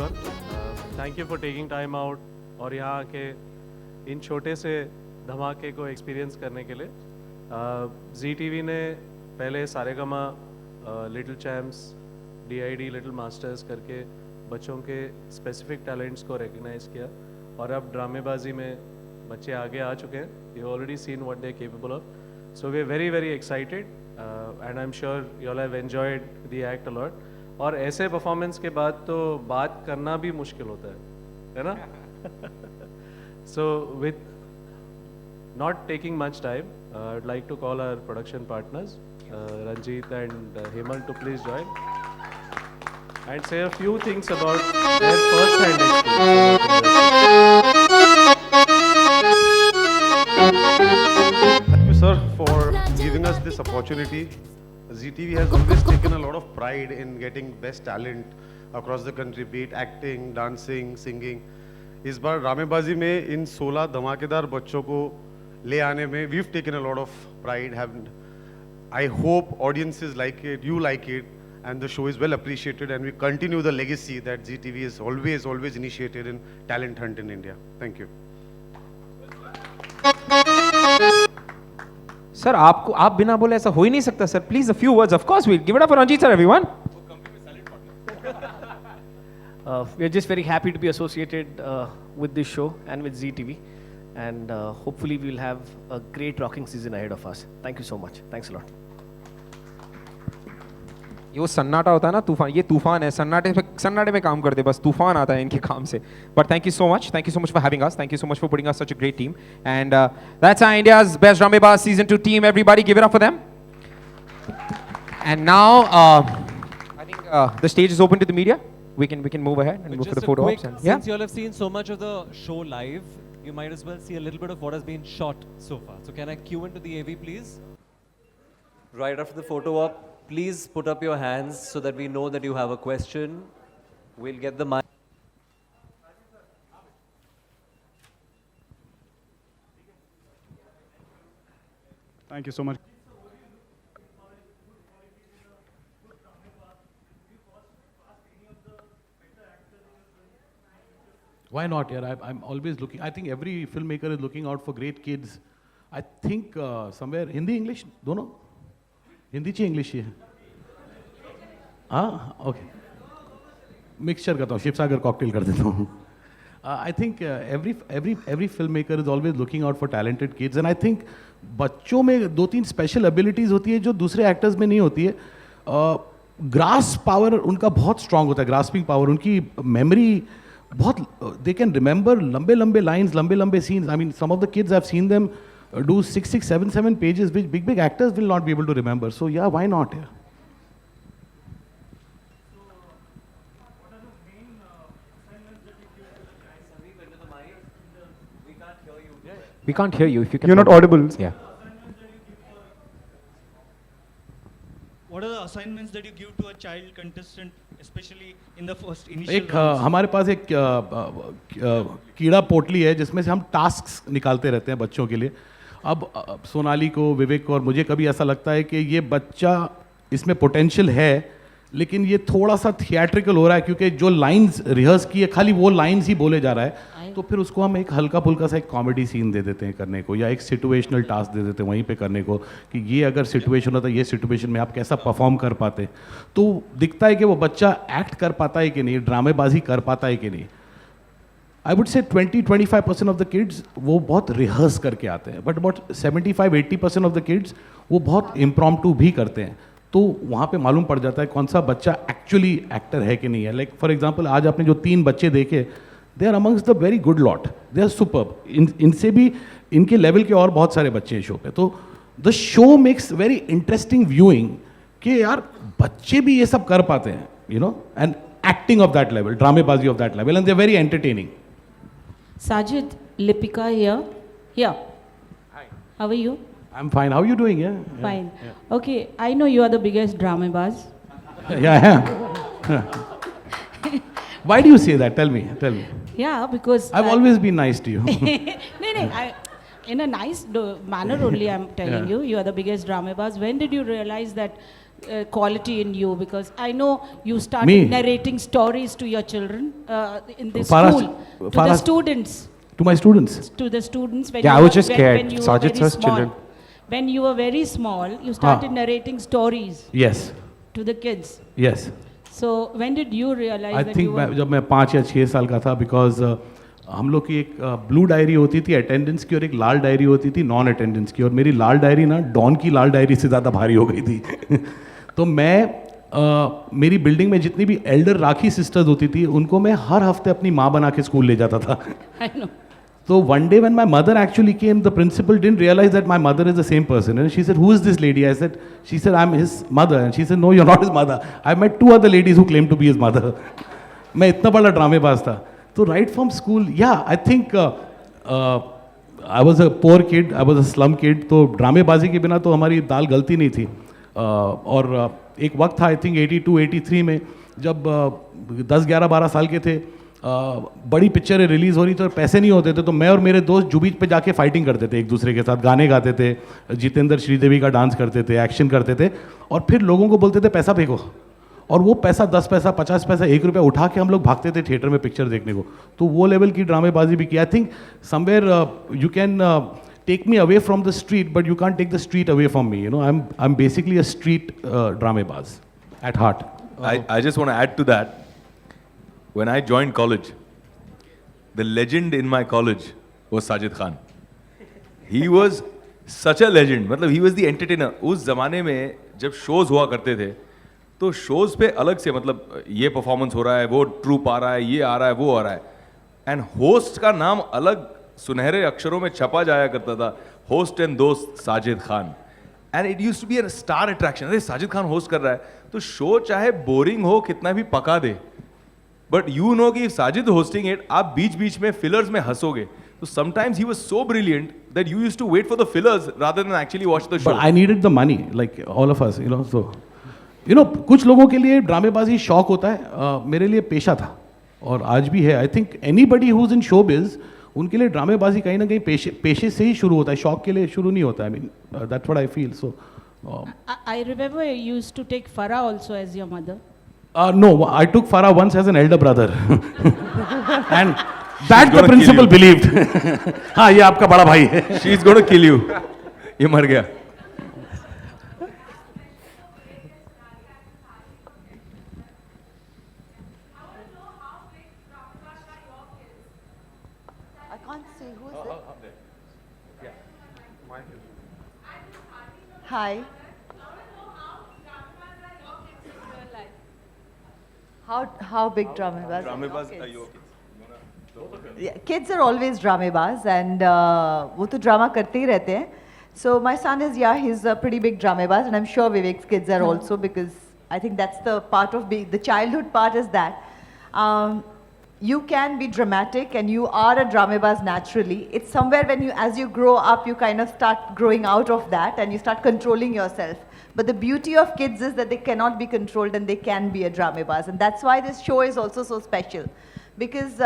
everyone. Thank you for taking time out और यहाँ आके इन छोटे से धमाके को एक्सपीरियंस करने के लिए जी टीवी ने पहले Saregama little champs DID little masters करके बच्चों के स्पेसिफिक टैलेंट्स को रिकग्नाइज किया और अब ड्रामेबाजी में बच्चे आगे आ चुके हैं. You already seen what they are capable of. So we are very very excited and I am sure you all have enjoyed the act a lot. और ऐसे परफॉर्मेंस के बाद तो बात करना भी मुश्किल होता है ना. So with not taking much time, I'd like to call our production partners, Ranjit and Hemal, to please join and say a few things about their first-hand experience. Thank you, sir, for giving us this opportunity. ZTV has always taken a lot of pride in getting best talent across the country, be it acting, dancing, singing. इस बार ड्रामेबाजी में इन 16 धमाकेदार बच्चों को ले आने में we've taken a lot of pride. I hope audiences like it, you like it, and the show is well appreciated, and we continue the legacy that ZTV has always initiated in talent hunt in India. Thank you. Sir आपको आप बिना बोले ऐसा हो ही नहीं सकता sir. Please a few words. Of course we give it up for Ranjit sir. Everyone. We are just very happy to be associated with this show and with ZTV, and hopefully we'll have a great rocking season ahead of us. Thank you so much. Thanks a lot. ये वो सन्नाटा होता है ना, तूफान. ये तूफान है. सन्नाटे में काम करते, बस तूफान आता है इनके काम से. But thank you so much for having us. Thank you so much for putting us such a great team. And that's our India's best Dramebaaz season 2 team. Everybody give it up for them. And now I think the stage is open to the media. We can move ahead and move for the photo ops. And, since you all have seen so much of the show live, you might as well see a little bit of what has been shot so far. So can I cue into the AV, please? Right after the photo op, please put up your hands so that we know that you have a question. We'll get the mic. Thank you so much. Why not? Yeah, I'm always looking. I think every filmmaker is looking out for great kids. I think somewhere Hindi, English, दोनों? हिंदी ची English ही है. हाँ, okay. Mixture करता हूँ. Shivsagar cocktail कर देता हूँ. I think every filmmaker is always looking out for talented kids, and I think बच्चों में 2-3 special abilities होती है जो दूसरे actors में नहीं होती है. Grasp power उनका बहुत strong होता है. Grasping power, उनकी memory बहुत, they can remember लंबे lines, लंबे scenes. I mean, some of the kids I've seen them do 6, 7 pages, which big actors will not be able to remember. So yeah, why not? Yeah. we can't hear you. If you can. You're not audible. Yeah. What are the assignments that you give to a child contestant, especially in the first initial एक rounds? हमारे पास एक कीड़ा पोटली है जिसमें से हम task निकालते रहते हैं बच्चों के लिए. अब सोनाली को, विवेक को और मुझे कभी ऐसा लगता है कि ये बच्चा इसमें पोटेंशियल है, लेकिन ये थोड़ा सा थिएट्रिकल हो रहा है क्योंकि जो लाइंस रिहर्स की है खाली वो लाइंस ही बोले जा रहा है. तो फिर उसको हम एक हल्का फुल्का सा एक कॉमेडी सीन दे देते हैं करने को, या एक सिचुएशनल टास्क दे देते हैं वहीं पे करने को कि ये अगर सिचुएशन होता है, ये सिचुएशन में आप कैसा परफॉर्म कर पाते. तो दिखता है कि वो बच्चा एक्ट कर पाता है कि नहीं, ड्रामेबाजी कर पाता है कि नहीं. I would say 20-25% of the kids वो बहुत रिहर्स करके आते हैं, but about 75-80% of the kids वो बहुत इम्प्रॉम्प्टू भी करते हैं. तो वहाँ पे मालूम पड़ जाता है कौन सा बच्चा एक्चुअली एक्टर है कि नहीं है. लाइक फॉर एग्जांपल आज आपने जो 3 बच्चे देखे, they are amongst the very good lot. They are superb. इनसे भी इनके लेवल के और बहुत सारे बच्चे हैं शो पे. तो the show makes very interesting viewing कि यार बच्चे भी ये सब कर पाते हैं, you know, and acting of that level, ड्रामेबाजी of that level, and they are very entertaining. Sajid, Lipika here. Here. Hi. How are you? I'm fine. How are you doing? Yeah. Fine. Okay, I know you are the biggest dramabaz. Yeah. Why do you say that? Tell me. Yeah, because I've always been nice to you. no, in a nice manner only I'm telling you. You are the biggest dramabaz. When did you realize that quality in you? Because I know you started Me? narrating stories to your children in the Farah- school, to the Farah- students. To my students. To the students when Yeah, you I was were, just scared. when you were Sajid very sir's small. children. When you were very small, you started narrating stories Yes. to the kids. Yes. So when did you realize I that you think were? जब मैं 5 या 6 साल का था, because हम लोग की एक ब्लू डायरी होती थी अटेंडेंस की और एक लाल डायरी होती थी नॉन अटेंडेंस की, और मेरी लाल डायरी ना डॉन की लाल डायरी से ज़्यादा भारी हो गई थी तो मैं मेरी बिल्डिंग में जितनी भी एल्डर राखी सिस्टर्स होती थी उनको मैं हर हफ्ते अपनी माँ बना के स्कूल ले जाता था. I know. So one day when my mother actually came, the principal didn't realize that my mother is the same person. And she said, "Who is this lady?" I said, "She said, I'm his mother." And she said, "No, you're not his mother. I met 2 other ladies who claim to be his mother." मैं इतना बड़ा ड्रामेबाज था. तो right from school, yeah, I think I was a poor kid, I was a slum kid. तो ड्रामेबाजी के बिना तो हमारी दाल गलती नहीं थी. और एक वक्त था, आई थिंक 82, 83 में, जब 10, 11, 12 साल के थे, बड़ी पिक्चरें रिलीज़ हो रही थी और पैसे नहीं होते थे, तो मैं और मेरे दोस्त जुबीच पे जाके फाइटिंग करते थे एक दूसरे के साथ, गाने गाते थे, जितेंद्र श्रीदेवी का डांस करते थे, एक्शन करते थे, और फिर लोगों को बोलते थे पैसा फेंको, और वो पैसा 10 पैसा 50 पैसा 1 रुपया उठा के हम लोग भागते थे थिएटर में पिक्चर देखने को. तो वो लेवल की ड्रामेबाजी भी की. I think somewhere you can take me away from the street, but you can take the street away from me. You know, I am basically a street dramebaaz at heart. I just want to add to that. When I joined college, the legend in my college was Sajid Khan. He was such a legend. मतलब he was the entertainer. उस ज़माने में जब shows हुआ करते थे, तो shows पे अलग से मतलब ये performance हो रहा है, वो troupe आ रहा है, ये आ रहा है, वो आ रहा है, and host का नाम अलग सुनहरे अक्षरों में छपा जाया करता था, host and दोस्त Sajid Khan. And it used to be a star attraction. अरे साजिद खान होस्ट कर रहा है, तो शो चाहे बोरिंग हो कितना भी पका दे, बट यू नो कि साजिद होस्टिंग इट, आप बीच बीच में फिलर्स में हंसोगे. तो sometimes he was so brilliant that you used to wait for the fillers rather than actually watch the show. But I needed the money, like all of us, you know. So, you know, कुछ लोगों के लिए ड्रामेबाजी शौक होता है, मेरे लिए पेशा था और आज भी है. I think anybody who is in showbiz, उनके लिए ड्रामेबाजी कहीं ना कहीं पेशे से ही शुरू होता है, शौक के लिए शुरू नहीं होता. I mean that's what I feel. So I remember you used to take Farah also as your mother. no, I took Farah once as an elder brother and that the gonna principal kill believed. हाँ, ये आपका बड़ा भाई है. She is gonna kill you. ये मर गया. I can't see who's it. Hi. How big dramebaz? ड्रामेबाज आयो. Yeah, kids are always dramebaz and वो तो drama करते ही रहते हैं. So my son is, yeah, he's a pretty big dramebaz, and I'm sure Vivek's kids are also, because I think that's the part of being, the childhood part is that. You can be dramatic and you are a dramebaz naturally. It's somewhere when you, as you grow up, you kind of start growing out of that and you start controlling yourself. But the beauty of kids is that they cannot be controlled and they can be a dramebaz. And that's why this show is also so special. Because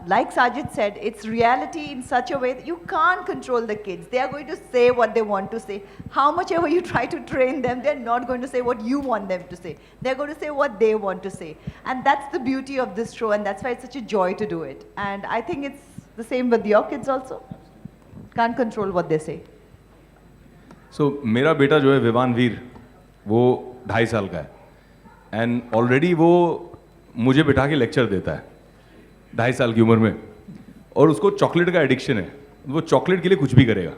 like Sajid said, it's reality in such a way that you can't control the kids. They are going to say what they want to say. How much ever you try to train them, they're not going to say what you want them to say. They're going to say what they want to say. And that's the beauty of this show, and that's why it's such a joy to do it. And I think it's the same with your kids also. Can't control what they say. So मेरा बेटा जो है विवान वीर, वो 2.5 साल का है, and already वो मुझे बिठा के लेक्चर देता है 2.5 साल की उम्र में, और उसको चॉकलेट का एडिक्शन है. वो चॉकलेट के लिए कुछ भी करेगा.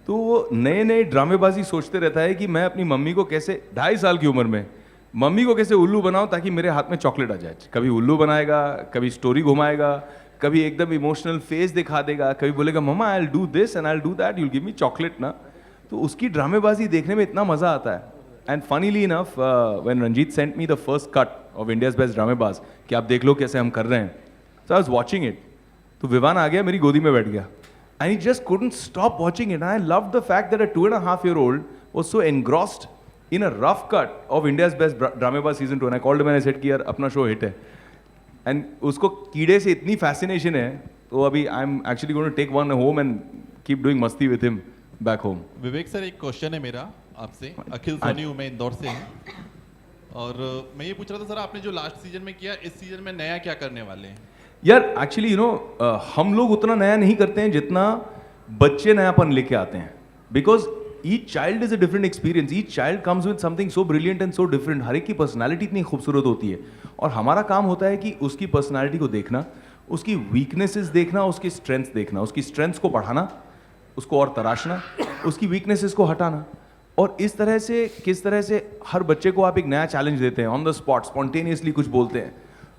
तो वो नए नए ड्रामेबाजी सोचते रहता है कि मैं अपनी मम्मी को कैसे 2.5 साल की उम्र में मम्मी को कैसे उल्लू बनाऊं ताकि मेरे हाथ में चॉकलेट आ जाए. कभी उल्लू बनाएगा, कभी स्टोरी घुमाएगा, कभी एकदम इमोशनल फेस दिखा देगा, कभी बोलेगा mamma I will do this and I will do that, you will give me chocolate ना. तो उसकी ड्रामेबाजी देखने में इतना मजा आता है. And funnily enough when Ranjit sent me the first cut of India's best Dramebaaz कि आप देख लो कैसे हम कर रहे हैं, so I was watching it. तो विवान आ गया, मेरी गोदी में बैठ गया, and he just couldn't stop watching it. And I loved the fact that a 2.5-year-old was so engrossed in a rough cut of India's Best Dramebaz season 2. And I called him and I said कि यार अपना show hit है. And उसको कीड़े से इतनी fascination है, तो अभी I'm actually going to take one home and keep doing मस्ती with him back home. Vivek sir, एक क्वेश्चन है मेरा आपसे. अखिल सोनी हूँ मैं, इंदौर से हूँ. और मैं ये पूछ रहा था सर, आपने जो लास्ट सीजन में किया, इस सीजन में नया क्या करने वाले हैं? यार एक्चुअली हम लोग उतना नया नहीं करते हैं जितना बच्चे नयापन लेके आते हैं, because each child is a different experience, each child comes with something so brilliant and so different. हर एक की पर्सनालिटी इतनी खूबसूरत होती है और हमारा काम होता है कि उसकी पर्सनालिटी को देखना, उसकी वीकनेसेस देखना, उसकी स्ट्रेंथ्स देखना, उसकी स्ट्रेंथ्स को बढ़ाना, उसको और तराशना, उसकी वीकनेसेस को हटाना, और इस तरह से किस तरह से हर बच्चे को आप एक नया चैलेंज देते हैं, ऑन द स्पॉट स्पॉन्टेनियसली कुछ बोलते हैं,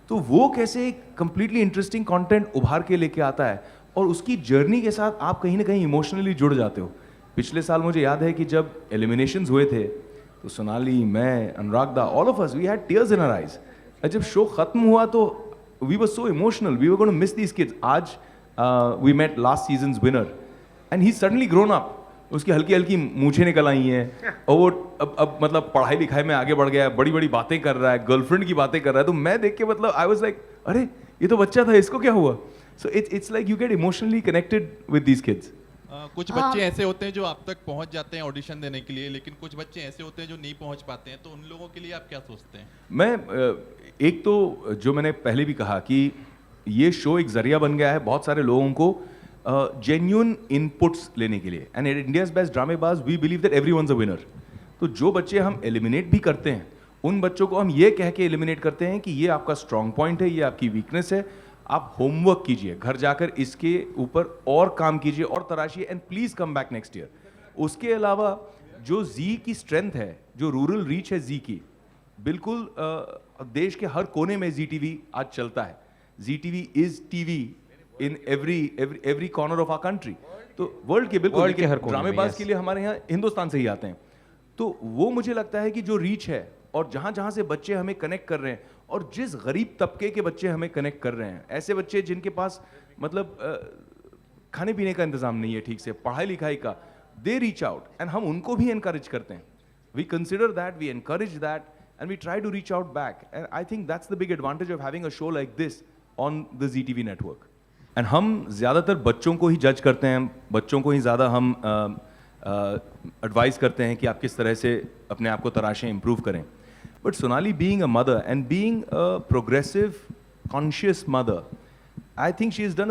तो वो कैसे एक कंप्लीटली इंटरेस्टिंग कंटेंट उभार के लेके आता है और उसकी जर्नी के साथ आप कहीं ना कहीं इमोशनली जुड़ जाते हो। पिछले साल मुझे याद है कि जब एलिमिनेशंस हुए थे तो सोनाली, मैं, Anurag da, all of us, we had tears in our eyes. जब शो खत्म हुआ तो we were so emotional, we were going to miss these kids. आज we met last season's winner and he suddenly grown up, उसकी हल्की हल्की मूछें निकल आई हैं और वो अब मतलब पढ़ाई लिखाई में आगे बढ़ गया है, बड़ी बड़ी बातें कर रहा है, गर्लफ्रेंड की बातें कर रहा है। तो मैं देख के मतलब आई वाज लाइक, अरे ये तो बच्चा था, इसको क्या हुआ? So it's like you get emotionally connected with these kids. कुछ बच्चे ऐसे होते हैं जो आप तक पहुंच जाते हैं ऑडिशन देने के लिए, लेकिन कुछ बच्चे ऐसे होते हैं जो नहीं पहुंच पाते हैं, तो उन लोगों के लिए आप क्या सोचते हैं? मैं एक तो जो मैंने पहले भी कहा कि ये शो एक जरिया बन गया है बहुत सारे लोगों को जेन्युइन इनपुट्स लेने के लिए, and India's best Dramebaaz we believe that everyone's a winner. तो जो बच्चे हम एलिमिनेट भी करते हैं, उन बच्चों को हम ये कह के एलिमिनेट करते हैं कि ये आपका स्ट्रॉन्ग पॉइंट है, ये आपकी वीकनेस है, आप होमवर्क कीजिए, घर जाकर इसके ऊपर और काम कीजिए और तराशिए, and please come back next year. उसके अलावा जो जी की स्ट्रेंथ है, जो रूरल रीच है जी की, बिल्कुल देश के हर कोने में जी टीवी आज चलता है। Zee TV is TV in every corner of our country. तो वर्ल्ड के बिल्कुल, वर्ल्ड के हर कोने में, ड्रामेबाज yes. के लिए हमारे यहाँ हिंदुस्तान से ही आते हैं। तो वो मुझे लगता है कि जो रीच है और जहां जहां से बच्चे हमें कनेक्ट कर रहे हैं, और जिस गरीब तबके के बच्चे हमें कनेक्ट कर रहे हैं, ऐसे बच्चे जिनके पास मतलब खाने पीने का इंतजाम नहीं है ठीक से, पढ़ाई लिखाई का, दे रीच आउट, एंड हम उनको भी एनकरेज करते हैं। We consider that, we encourage that, and we try to reach out back, and I think that's the big advantage of having a show like this on the Zee TV network. And हम ज़्यादातर बच्चों को ही जज करते हैं, बच्चों को ही ज़्यादा हम एडवाइस करते हैं कि आप किस तरह से अपने आप को तराशें, इम्प्रूव करें। But Sonali being a mother and being a progressive conscious mother, I think she is done